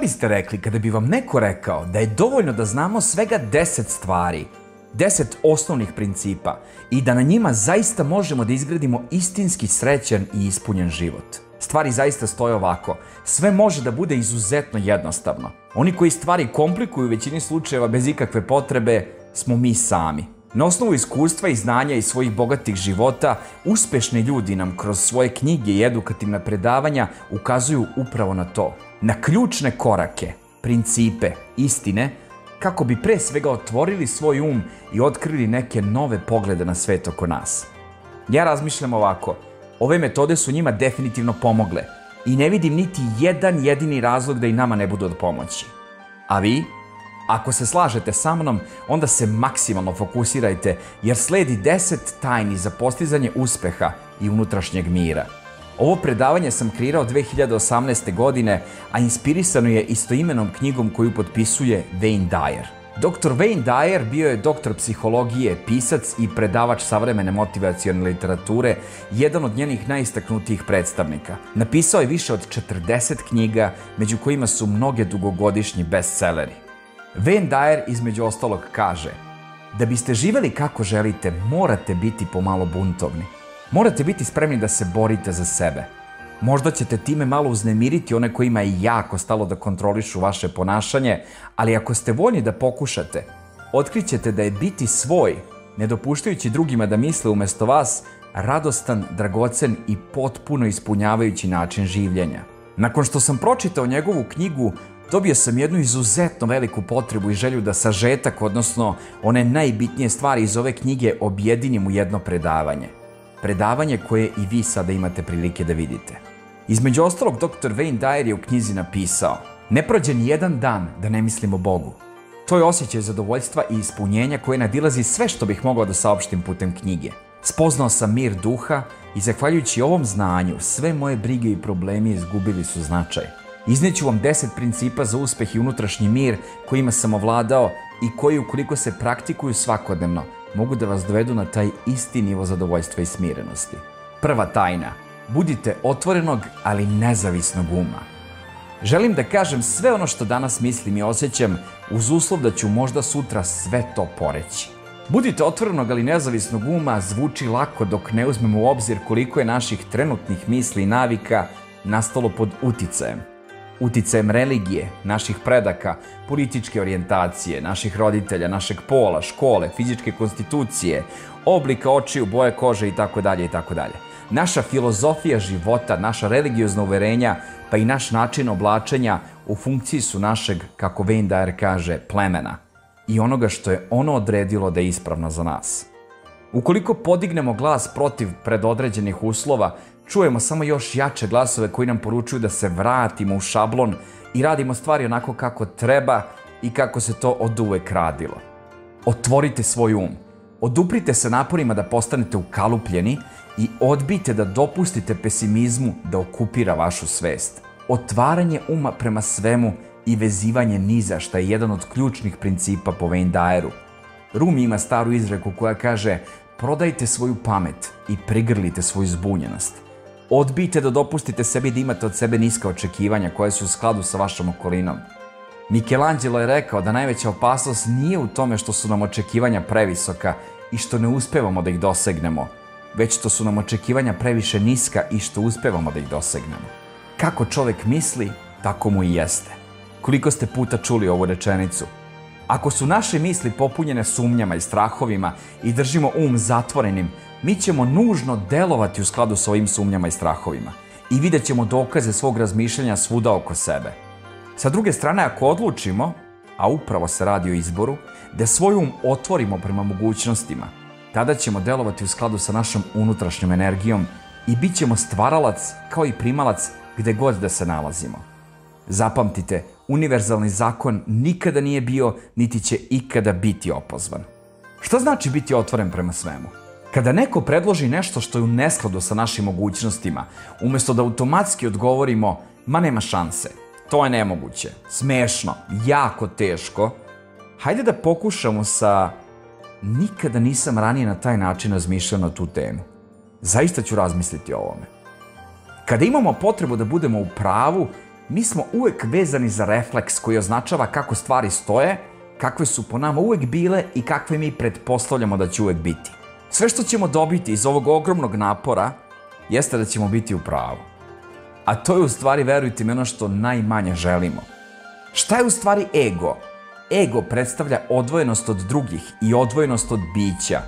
biste rekli kada bi vam neko rekao da je dovoljno da znamo svega 10 stvari, 10 osnovnih principa i da na njima zaista možemo da izgradimo istinski srećan i ispunjen život? Stvari zaista stoje ovako. Sve može da bude izuzetno jednostavno. Oni koji stvari komplikuju u većini slučajeva bez ikakve potrebe smo mi sami. Na osnovu iskustva i znanja iz svojih bogatih života, uspešni ljudi nam kroz svoje knjige i edukativna predavanja ukazuju upravo na to. Na ključne korake, principe, istine, kako bi pre svega otvorili svoj um i otkrili neke nove poglede na svet oko nas. Ja razmišljam ovako, ove metode su njima definitivno pomogle i ne vidim niti jedan jedini razlog da i nama ne budu od pomoći. A vi? Ako se slažete sa mnom, onda se maksimalno fokusirajte jer sledi 10 tajni za postizanje uspeha i unutrašnjeg mira. Ovo predavanje sam kreirao 2018. godine, a inspirisano je istoimenom knjigom koju potpisuje Wayne Dyer. Dr. Wayne Dyer bio je doktor psihologije, pisac i predavač savremene motivacione literature, jedan od njenih najistaknutijih predstavnika. Napisao je više od 40 knjiga, među kojima su mnoge dugogodišnji bestselleri. Wayne Dyer između ostalog kaže: da biste živeli kako želite, morate biti pomalo buntovni. Morate biti spremni da se borite za sebe. Možda ćete time malo uznemiriti one kojima je jako stalo da kontrolišu vaše ponašanje, ali ako ste voljni da pokušate, otkrićete da je biti svoj, ne dopuštajući drugima da misle umesto vas, radostan, dragocen i potpuno ispunjavajući način življenja. Nakon što sam pročitao njegovu knjigu, dobio sam jednu izuzetno veliku potrebu i želju da sažetak, odnosno one najbitnije stvari iz ove knjige objedinim u jedno predavanje. Predavanje koje i vi sada imate prilike da vidite. Između ostalog, dr. Wayne Dyer je u knjizi napisao: ne prođe ni jedan dan da ne mislim o Bogu. To je osjećaj zadovoljstva i ispunjenja koje nadilazi sve što bih mogao da saopštim putem knjige. Spoznao sam mir duha i zahvaljujući ovom znanju sve moje brige i problemi izgubili su značaj. Izneću vam 10 principa za uspeh i unutrašnji mir kojima sam ovladao i koji, ukoliko se praktikuju svakodnevno, mogu da vas dovedu na taj isti nivo zadovoljstva i smirenosti. Prva tajna: budite otvorenog, ali nezavisnog uma. Želim da kažem sve ono što danas mislim i osjećam, uz uslov da ću možda sutra sve to poreći. Budite otvorenog, ali nezavisnog uma zvuči lako dok ne uzmemo u obzir koliko je naših trenutnih misli i navika nastalo pod uticajem. Uticajem religije, naših predaka, političke orijentacije, naših roditelja, našeg pola, škole, fizičke konstitucije, oblika očiju, boje kože itd. itd. Naša filozofija života, naša religiozna uverenja, pa i naš način oblačenja u funkciji su našeg, kako Wayne Dyer kaže, plemena i onoga što je ono odredilo da je ispravno za nas. Ukoliko podignemo glas protiv predodređenih uslova, čujemo samo još jače glasove koji nam poručuju da se vratimo u šablon i radimo stvari onako kako treba i kako se to oduvek radilo. Otvorite svoj um, oduprite se naporima da postanete ukalupljeni i odbijte da dopustite pesimizmu da okupira vašu svest. Otvaranje uma prema svemu i vezivanje niza, što je jedan od ključnih principa po Wayne Dyeru. Rumi ima staru izreku koja kaže: prodajte svoju pamet i prigrlite svoju zbunjenost. Odbijte da dopustite sebi da imate od sebe niska očekivanja koje su u skladu sa vašom okolinom. Michelangelo je rekao da najveća opasnost nije u tome što su nam očekivanja previsoka i što ne uspevamo da ih dosegnemo, već što su nam očekivanja previše niska i što uspevamo da ih dosegnemo. Kako čovek misli, tako mu i jeste. Koliko ste puta čuli ovu rečenicu? Ako su naše misli popunjene sumnjama i strahovima i držimo um zatvorenim, mi ćemo nužno delovati u skladu sa ovim sumnjama i strahovima i vidjet ćemo dokaze svog razmišljanja svuda oko sebe. Sa druge strane, ako odlučimo, a upravo se radi o izboru, da svoj um otvorimo prema mogućnostima, tada ćemo delovati u skladu sa našom unutrašnjom energijom i bit ćemo stvaralac kao i primalac gde god da se nalazimo. Zapamtite, univerzalni zakon nikada nije bio, niti će ikada biti opozvan. Šta znači biti otvoren prema svemu? Kada neko predloži nešto što je u neskladu sa našim mogućnostima, umesto da automatski odgovorimo: ma nema šanse, to je nemoguće, smešno, jako teško, hajde da pokušamo sa: nikada nisam ranije na taj način razmišljao na tu temu. Zaista ću razmisliti o ovome. Kada imamo potrebu da budemo u pravu, mi smo uvek vezani za refleks koji označava kako stvari stoje, kakve su po nama uvek bile i kakve mi pretpostavljamo da će uvek biti. Sve što ćemo dobiti iz ovog ogromnog napora jeste da ćemo biti u pravu. A to je u stvari, verujte mi, ono što najmanje želimo. Šta je u stvari ego? Ego predstavlja odvojenost od drugih i odvojenost od bića,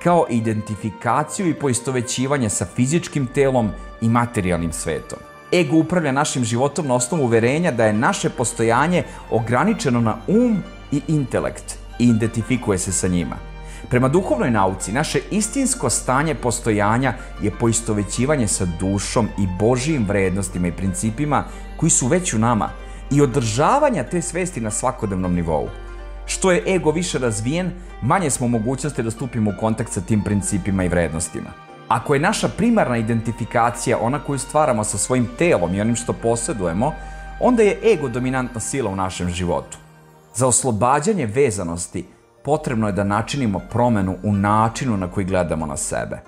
kao identifikaciju i poistovećivanje sa fizičkim telom i materijalnim svetom. Ego upravlja našim životom na osnovu uverenja da je naše postojanje ograničeno na i intelekt i identifikuje se sa njima. Prema duhovnoj nauci, naše istinsko stanje postojanja je poistovećivanje sa dušom i Božijim vrednostima i principima koji su već u nama i održavanja te svesti na svakodnevnom nivou. Što je ego više razvijen, manje smo u mogućnosti da stupimo u kontakt sa tim principima i vrednostima. Ako je naša primarna identifikacija ona koju stvaramo sa svojim telom i onim što posjedujemo, onda je ego dominantna sila u našem životu. Za oslobađanje vezanosti potrebno je da načinimo promenu u načinu na koji gledamo na sebe.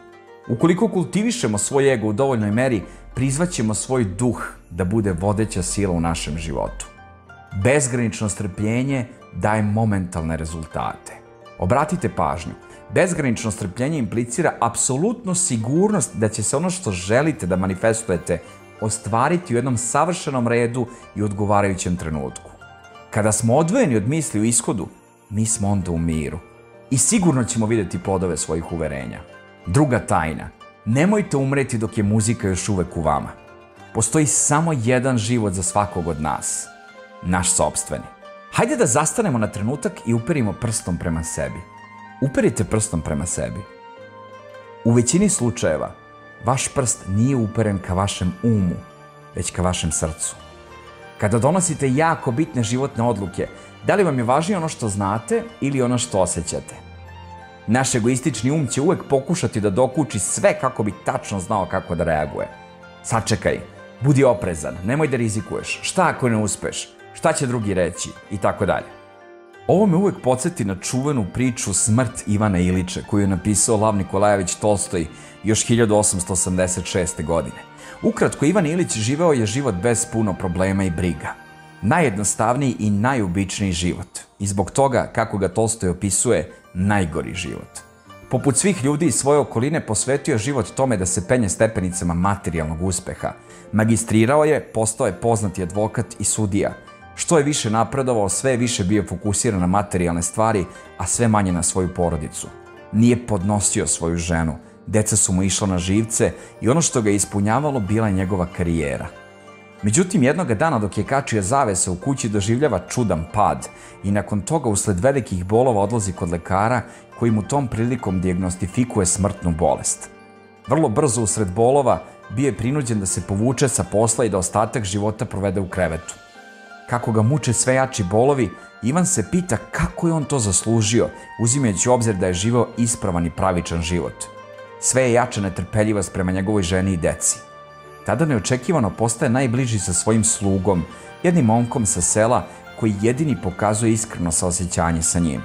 Ukoliko kultivišemo svoj ego u dovoljnoj meri, prizvaćemo svoj duh da bude vodeća sila u našem životu. Bezgranično strpljenje daje momentalne rezultate. Obratite pažnju, bezgranično strpljenje implicira apsolutnu sigurnost da će se ono što želite da manifestujete ostvariti u jednom savršenom redu i odgovarajućem trenutku. Kada smo odvojeni od misli u ishodu, mi smo onda u miru i sigurno ćemo vidjeti plodove svojih uverenja. Druga tajna, nemojte umreti dok je muzika još uvek u vama. Postoji samo jedan život za svakog od nas, naš sopstveni. Hajde da zastanemo na trenutak i uperimo prstom prema sebi. Uperite prstom prema sebi. U većini slučajeva, vaš prst nije uperen ka vašem umu, već ka vašem srcu. Kada donosite jako bitne životne odluke, da li vam je važnije ono što znate ili ono što osjećate? Naš egoistični um će uvek pokušati da dokuči sve kako bi tačno znao kako da reaguje. Sačekaj, budi oprezan, nemoj da rizikuješ, šta ako ne uspeš, šta će drugi reći i tako dalje. Ovo me uvek podsjeti na čuvenu priču Smrt Ivana Ilića koju je napisao Lav Nikolajević Tolstoj još 1886. godine. Ukratko, Ivan Ilić živeo je život bez puno problema i briga. Najjednostavniji i najobičniji život. I zbog toga, kako ga Tolstoj opisuje, najgori život. Poput svih ljudi iz svoje okoline posvetio život tome da se penje stepenicama materijalnog uspeha. Magistrirao je, postao je poznati advokat i sudija. Što je više napredovao, sve je više bio fokusiran na materijalne stvari, a sve manje na svoju porodicu. Nije podnosio svoju ženu, deca su mu išla na živce i ono što ga je ispunjavalo bila je njegova karijera. Međutim, jednoga dana dok je kačio zavese u kući doživljava čudan pad i nakon toga usled velikih bolova odlazi kod lekara koji mu tom prilikom dijagnostifikuje smrtnu bolest. Vrlo brzo usred bolova bio je prinuđen da se povuče sa posla i da ostatak života provede u krevetu. Kako ga muče sve jači bolovi, Ivan se pita kako je on to zaslužio, uzimajući u obzir da je živeo ispravan i pravičan život. Sve je jača netrpeljivost prema njegovoj ženi i deci. Tada neočekivano postaje najbliži sa svojim slugom, jednim momkom sa sela koji jedini pokazuje iskreno saosećanje sa njim.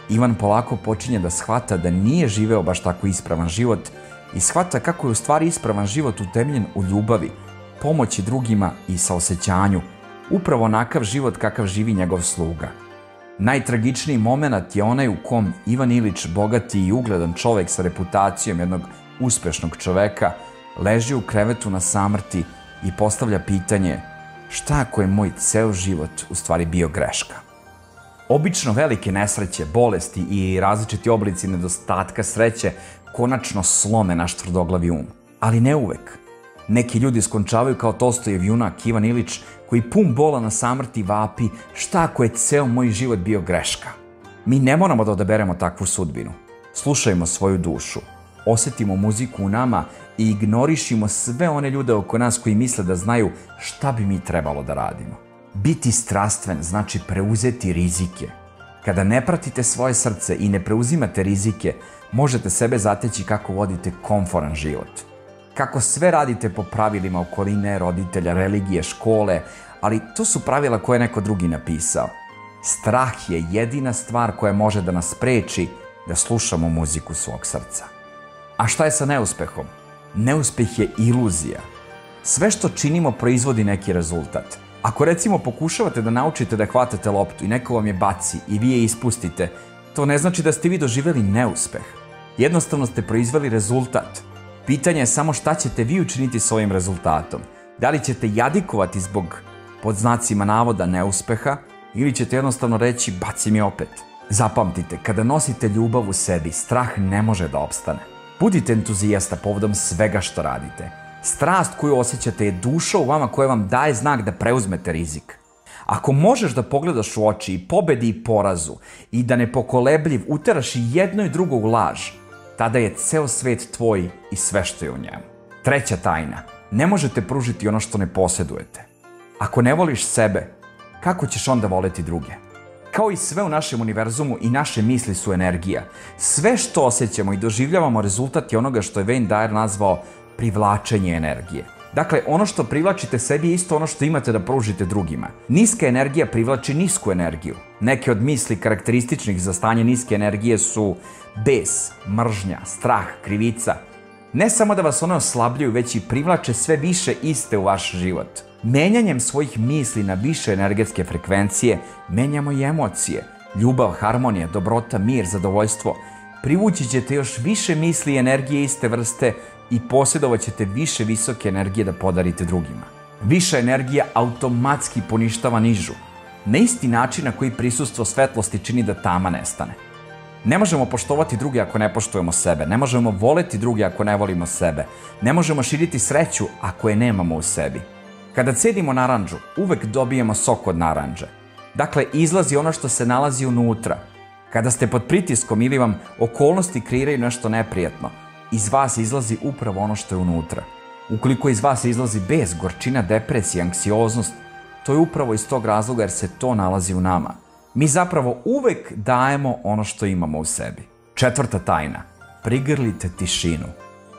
Ivan polako počinje da shvata da nije živeo baš tako ispravan život i shvata kako je u stvari ispravan život utemeljen u ljubavi, pomoći drugima i saosećanju, upravo onakav život kakav živi njegov sluga. Najtragičniji moment je onaj u kom Ivan Ilić, bogati i ugledan čovek sa reputacijom jednog uspešnog čoveka, leži u krevetu na samrti i postavlja pitanje šta ako je moj ceo život u stvari bio greška. Obično velike nesreće, bolesti i različiti oblici nedostatka sreće konačno slome naš tvrdoglavi um, ali ne uvek. Neki ljudi skončavaju kao Tolstojev junak Ivan Ilić koji pun bola na samrti vapi šta ako je ceo moj život bio greška. Mi ne moramo da odaberemo takvu sudbinu. Slušajmo svoju dušu, osetimo muziku u nama i ignorišimo sve one ljude oko nas koji misle da znaju šta bi mi trebalo da radimo. Biti strastven znači preuzeti rizike. Kada ne pratite svoje srce i ne preuzimate rizike, možete sebe zateći kako vodite komforan život. Kako sve radite po pravilima okoline, roditelja, religije, škole, ali to su pravila koje je neko drugi napisao. Strah je jedina stvar koja može da nas spreči da slušamo muziku svog srca. A šta je sa neuspehom? Neuspeh je iluzija. Sve što činimo proizvodi neki rezultat. Ako recimo pokušavate da naučite da hvatate loptu i neko vam je baci i vi je ispustite, to ne znači da ste vi doživjeli neuspeh. Jednostavno ste proizveli rezultat. Pitanje je samo šta ćete vi učiniti s ovim rezultatom. Da li ćete jadikovati zbog, pod znacima navoda, neuspeha ili ćete jednostavno reći baci mi opet. Zapamtite, kada nosite ljubav u sebi, strah ne može da opstane. Budite entuzijasta povodom svega što radite. Strast koju osjećate je duša u vama koja vam daje znak da preuzmete rizik. Ako možeš da pogledaš u oči i pobedi i porazu i da nepokolebljiv uteraš i jedno i drugo u laž, tada je ceo svet tvoj i sve što je u njemu. Treća tajna. Ne možete pružiti ono što ne posjedujete. Ako ne voliš sebe, kako ćeš onda voleti druge? Kao i sve u našem univerzumu, i naše misli su energija. Sve što osjećamo i doživljavamo rezultat je onoga što je Wayne Dyer nazvao privlačenje energije. Dakle, ono što privlačite sebi je isto ono što imate da pružite drugima. Niska energija privlači nisku energiju. Neke od misli karakterističnih za stanje niske energije su bes, mržnja, strah, krivica. Ne samo da vas one oslabljuju, već i privlače sve više iste u vaš život. Menjanjem svojih misli na više energetske frekvencije, menjamo i emocije. Ljubav, harmonija, dobrota, mir, zadovoljstvo. Privući ćete još više misli i energije iste vrste i posjedovat ćete više visoke energije da podarite drugima. Viša energija automatski poništava nižu. Na isti način na koji prisustvo svetlosti čini da tama nestane. Ne možemo poštovati druge ako ne poštujemo sebe. Ne možemo voleti druge ako ne volimo sebe. Ne možemo širiti sreću ako je nemamo u sebi. Kada cedimo narandžu, uvek dobijemo sok od narandže. Dakle, izlazi ono što se nalazi unutra. Kada ste pod pritiskom ili vam okolnosti kreiraju nešto neprijatno, iz vas izlazi upravo ono što je unutra. Ukoliko iz vas izlazi bes, gorčina, depresija, anksioznost, to je upravo iz tog razloga jer se to nalazi u nama. Mi zapravo uvek dajemo ono što imamo u sebi. Četvrta tajna. Prigrlite tišinu.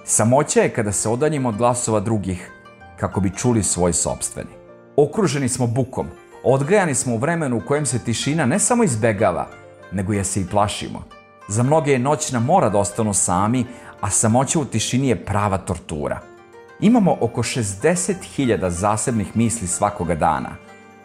Samoća je kada se odaljimo od glasova drugih kako bi čuli svoj sopstveni. Okruženi smo bukom. Odgajani smo u vremenu u kojem se tišina ne samo izbegava, nego je se i plašimo. Za mnoge je noćna mora da ostanu sami, a samoća u tišini je prava tortura. Imamo oko 60.000 zasebnih misli svakoga dana.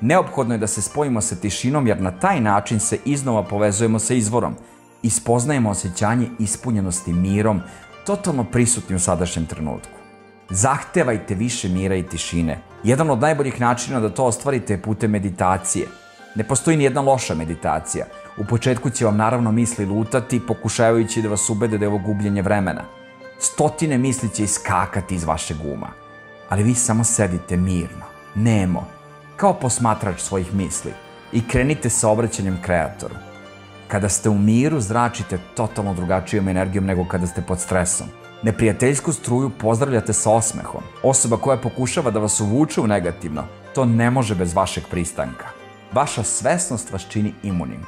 Neophodno je da se spojimo sa tišinom jer na taj način se iznova povezujemo sa izvorom i spoznajemo osjećanje ispunjenosti mirom, totalno prisutni u sadašnjem trenutku. Zahtevajte više mira i tišine. Jedan od najboljih načina da to ostvarite je putem meditacije. Ne postoji ni jedna loša meditacija. U početku će vam naravno misli lutati, pokušavajući da vas ubede da je ovo gubljenje vremena. Stotine misli će iskakati iz vašeg uma. Ali vi samo sedite mirno, nemo, kao posmatrač svojih misli i krenite sa obraćanjem kreatoru. Kada ste u miru, zračite totalno drugačijom energijom nego kada ste pod stresom. Neprijateljsku struju pozdravljate sa osmehom. Osoba koja pokušava da vas uvuče u negativno, to ne može bez vašeg pristanka. Vaša svesnost vas čini imunim.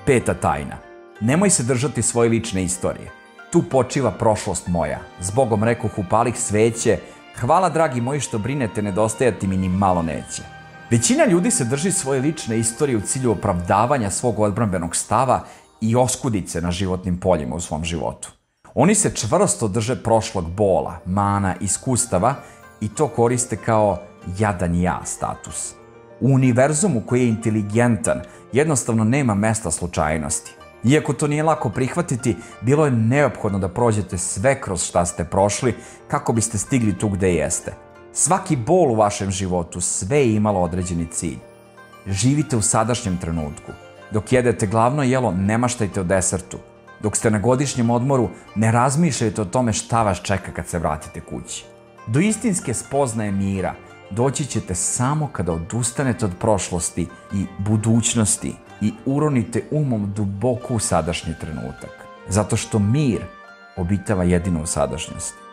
Peta tajna. Nemoj se držati svoje lične istorije. Tu počiva prošlost moja. Zbogom rekoh upalih sveće, hvala dragi moji što brinete, nedostajati mi ni malo neće. Većina ljudi se drži svoje lične istorije u cilju opravdavanja svog odbrambenog stava i oskudice na životnim poljima u svom životu. Oni se čvrsto drže prošlog bola, mana, iskustava i to koriste kao jadan ja status. U univerzumu koji je inteligentan jednostavno nema mesta slučajnosti. Iako to nije lako prihvatiti, bilo je neophodno da prođete sve kroz šta ste prošli kako biste stigli tu gde jeste. Svaki bol u vašem životu sve je imalo određeni cilj. Živite u sadašnjem trenutku. Dok jedete glavno jelo, ne maštajte o desertu. Dok ste na godišnjem odmoru, ne razmišljajte o tome šta vas čeka kad se vratite kući. Do istinske spoznaje mira doći ćete samo kada odustanete od prošlosti i budućnosti i uronite umom duboko u sadašnji trenutak. Zato što mir obitava jedino u sadašnjosti.